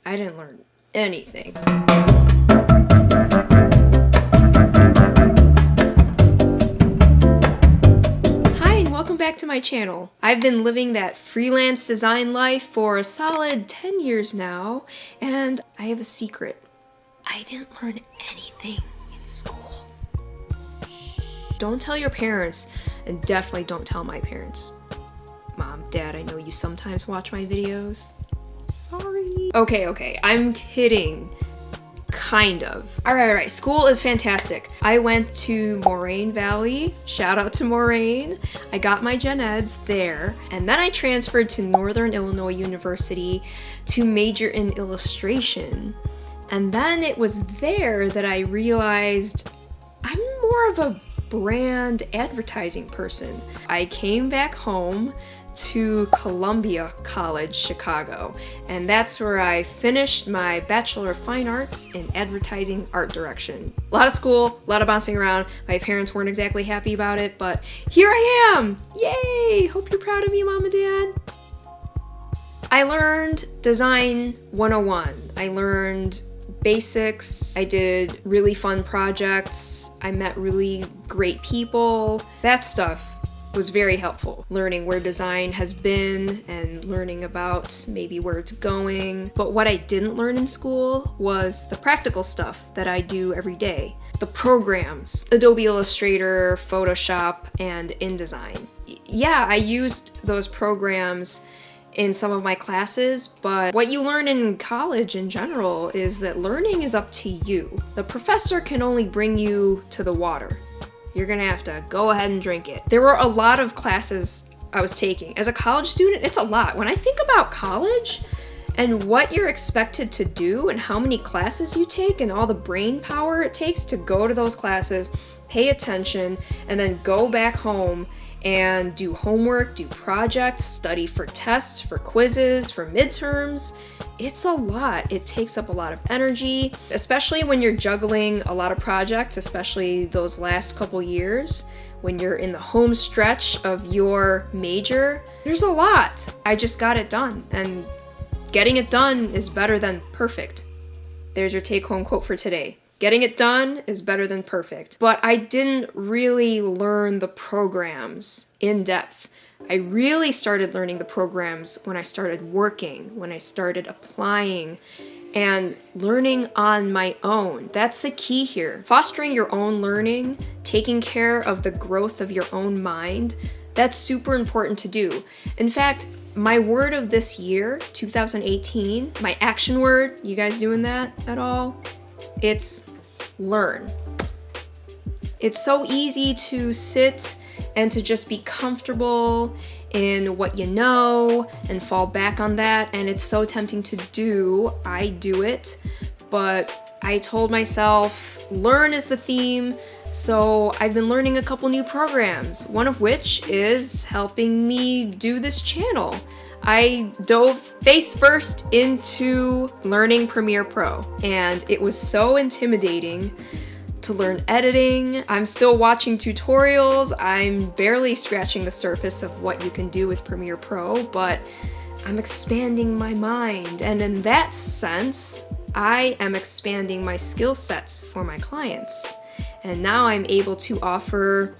I didn't learn anything. Hi, and welcome back to my channel. I've been living that freelance design life for a solid 10 years now, and I have a secret. I didn't learn anything in school. Don't tell your parents, and definitely don't tell my parents. Mom, Dad, I know you sometimes watch my videos. Sorry. Okay, I'm kidding. Kind of. Alright, school is fantastic. I went to Moraine Valley. Shout out to Moraine. I got my gen eds there, and then I transferred to Northern Illinois University to major in illustration. And then it was there that I realized I'm more of a brand advertising person. I came back home to Columbia College, Chicago, and that's where I finished my Bachelor of Fine Arts in Advertising Art Direction. A lot of school, a lot of bouncing around. My parents weren't exactly happy about it, but here I am! Yay! Hope you're proud of me, Mom and Dad. I learned Design 101. I learned basics. I did really fun projects. I met really great people. That stuff was very helpful. Learning where design has been and learning about maybe where it's going. But what I didn't learn in school was the practical stuff that I do every day. The programs, Adobe Illustrator, Photoshop, and InDesign. Yeah, I used those programs in some of my classes, but what you learn in college in general is that learning is up to you. The professor can only bring you to the water. You're gonna have to go ahead and drink it. There were a lot of classes I was taking. As a college student, it's a lot. When I think about college and what you're expected to do and how many classes you take and all the brain power it takes to go to those classes, pay attention, and then go back home and do homework, do projects, study for tests, for quizzes, for midterms. It's a lot. It takes up a lot of energy, especially when you're juggling a lot of projects, especially those last couple years, when you're in the home stretch of your major. There's a lot. I just got it done, and getting it done is better than perfect. There's your take-home quote for today. Getting it done is better than perfect. But I didn't really learn the programs in depth. I really started learning the programs when I started working, when I started applying, and learning on my own. That's the key here. Fostering your own learning, taking care of the growth of your own mind, that's super important to do. In fact, my word of this year, 2018, my action word, you guys doing that at all? It's learn. It's so easy to sit and to just be comfortable in what you know and fall back on that, and it's so tempting to do. I do it, but I told myself learn is the theme, so I've been learning a couple new programs, one of which is helping me do this channel. I dove face first into learning Premiere Pro, and it was so intimidating to learn editing. I'm still watching tutorials. I'm barely scratching the surface of what you can do with Premiere Pro, but I'm expanding my mind, and in that sense, I am expanding my skill sets for my clients. And now I'm able to offer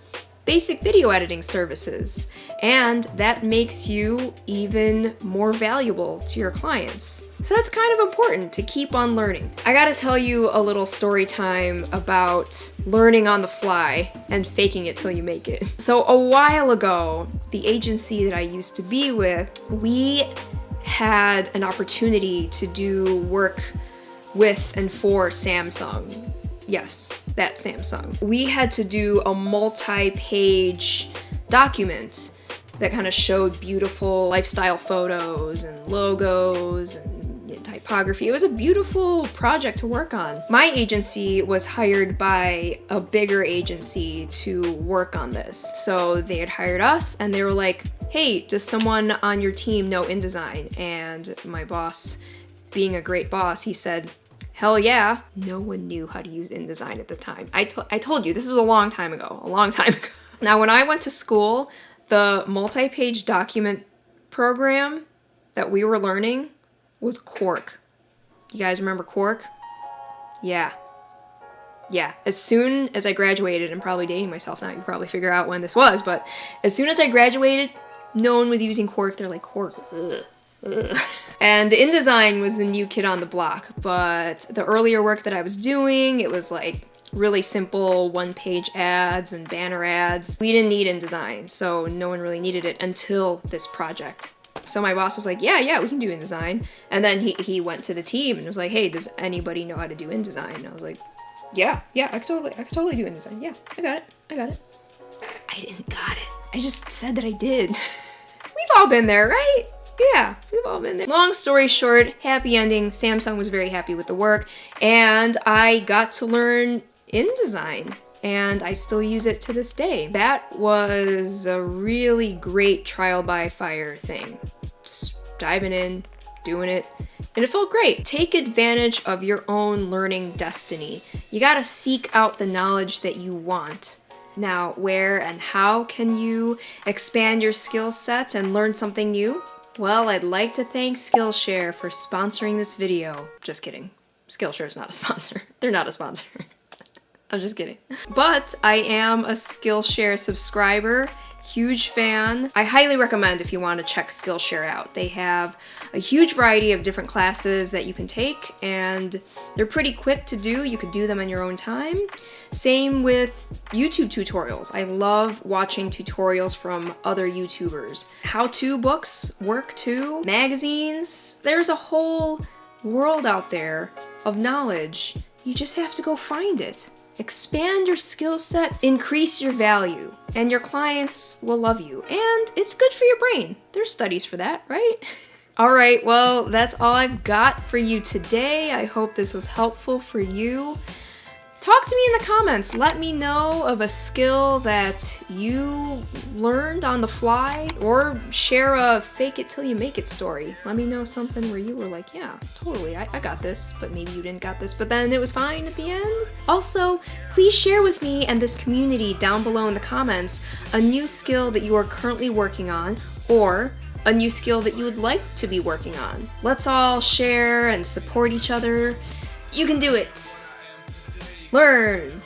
basic video editing services, and that makes you even more valuable to your clients. So that's kind of important to keep on learning. I gotta tell you a little story time about learning on the fly and faking it till you make it. So a while ago, the agency that I used to be with, we had an opportunity to do work with and for Samsung. Yes, that Samsung. We had to do a multi-page document that kind of showed beautiful lifestyle photos and logos and typography. It was a beautiful project to work on. My agency was hired by a bigger agency to work on this. So they had hired us, and they were like, hey, does someone on your team know InDesign? And my boss, being a great boss, he said, hell yeah. No one knew how to use InDesign at the time. I told you, this was a long time ago. Now, when I went to school, the multi-page document program that we were learning was Quark. You guys remember Quark? Yeah. Yeah, as soon as I graduated, I'm probably dating myself now, you probably figure out when this was, but as soon as I graduated, no one was using Quark. They're like, Quark, ugh, ugh. And InDesign was the new kid on the block, but the earlier work that I was doing, it was like really simple one-page ads and banner ads. We didn't need InDesign, so no one really needed it until this project. So my boss was like, yeah, we can do InDesign. And then he went to the team and was like, hey, does anybody know how to do InDesign? And I was like, yeah, I could totally do InDesign. Yeah, I got it. I didn't got it. I just said that I did. We've all been there, right? Yeah, we've all been there. Long story short, happy ending. Samsung was very happy with the work, and I got to learn InDesign, and I still use it to this day. That was a really great trial by fire thing. Just diving in, doing it, and it felt great. Take advantage of your own learning destiny. You gotta seek out the knowledge that you want. Now, where and how can you expand your skill set and learn something new? Well, I'd like to thank Skillshare for sponsoring this video. Just kidding. Skillshare is not a sponsor. They're not a sponsor. I'm just kidding. But I am a Skillshare subscriber. Huge fan. I highly recommend if you want to check Skillshare out. They have a huge variety of different classes that you can take, and they're pretty quick to do. You could do them in your own time. Same with YouTube tutorials. I love watching tutorials from other YouTubers. How-to books work too. Magazines. There's a whole world out there of knowledge. You just have to go find it. Expand your skill set, increase your value, and your clients will love you. And it's good for your brain. There's studies for that, right? All right, well, that's all I've got for you today. I hope this was helpful for you. Talk to me in the comments. Let me know of a skill that you learned on the fly, or share a fake it till you make it story. Let me know something where you were like, yeah, totally, I got this, but maybe you didn't got this, but then it was fine at the end. Also, please share with me and this community down below in the comments a new skill that you are currently working on, or a new skill that you would like to be working on. Let's all share and support each other. You can do it. Learn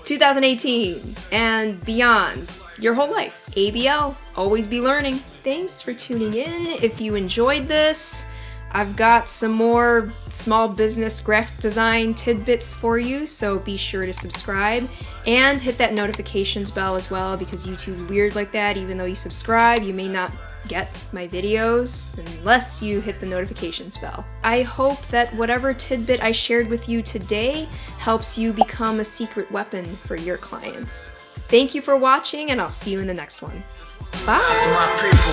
2018 and beyond, your whole life. ABL, always be learning. Thanks for tuning in. If you enjoyed this, I've got some more small business graphic design tidbits for you, so be sure to subscribe and hit that notifications bell as well, because YouTube's weird like that. Even though you subscribe, you may not get my videos unless you hit the notifications bell. I hope that whatever tidbit I shared with you today helps you become a secret weapon for your clients. Thank you for watching, and I'll see you in the next one. Bye!